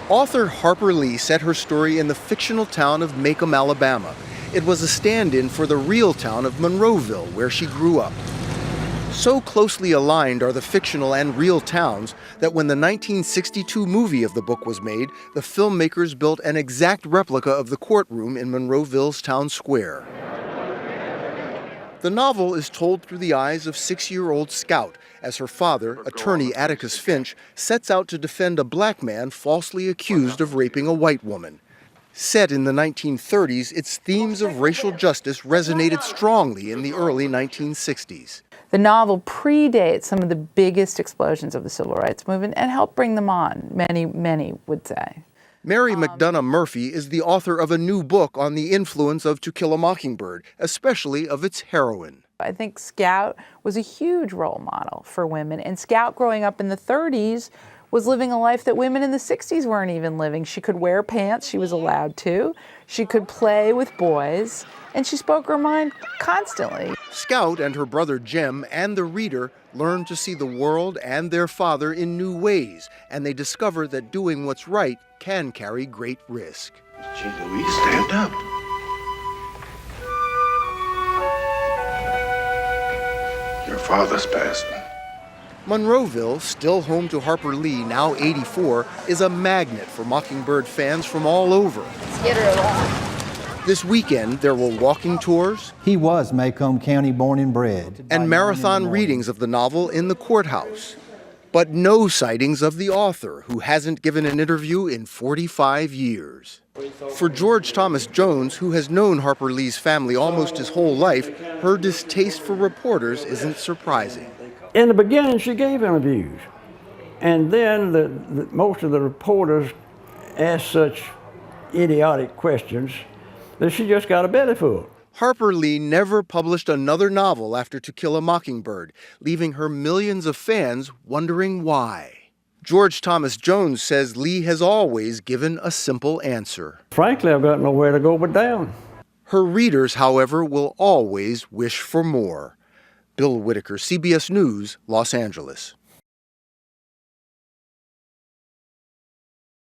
Author Harper Lee set her story in the fictional town of Macomb, Alabama. It was a stand-in for the real town of Monroeville, where she grew up. So closely aligned are the fictional and real towns that when the 1962 movie of the book was made, the filmmakers built an exact replica of the courtroom in Monroeville's town square. The novel is told through the eyes of 6-year-old Scout, as her father, attorney Atticus Finch, sets out to defend a black man falsely accused of raping a white woman. Set in the 1930s, its themes of racial justice resonated strongly in the early 1960s. The novel predates some of the biggest explosions of the civil rights movement and helped bring them on, many would say. Mary McDonough Murphy is the author of a new book on the influence of To Kill a Mockingbird, especially of its heroine. I think Scout was a huge role model for women, and Scout growing up in the 30s was living a life that women in the 60s weren't even living. She could wear pants, she was allowed to. She could play with boys, and she spoke her mind constantly. Scout and her brother Jem and the reader learn to see the world and their father in new ways, and they discover that doing what's right can carry great risk. Gee Louise, stand up. Your father's passing. Monroeville, still home to Harper Lee, now 84, is a magnet for Mockingbird fans from all over. Let's get her along. This weekend, there were walking tours. He was Macomb County born and bred. And marathon readings of the novel in the courthouse. But no sightings of the author, who hasn't given an interview in 45 years. For George Thomas Jones, who has known Harper Lee's family almost his whole life, her distaste for reporters isn't surprising. In the beginning, she gave interviews, and then most of the reporters asked such idiotic questions that she just got a belly full. Harper Lee never published another novel after To Kill a Mockingbird, leaving her millions of fans wondering why. George Thomas Jones says Lee has always given a simple answer. Frankly, I've got nowhere to go but down. Her readers, however, will always wish for more. Bill Whitaker, CBS News, Los Angeles.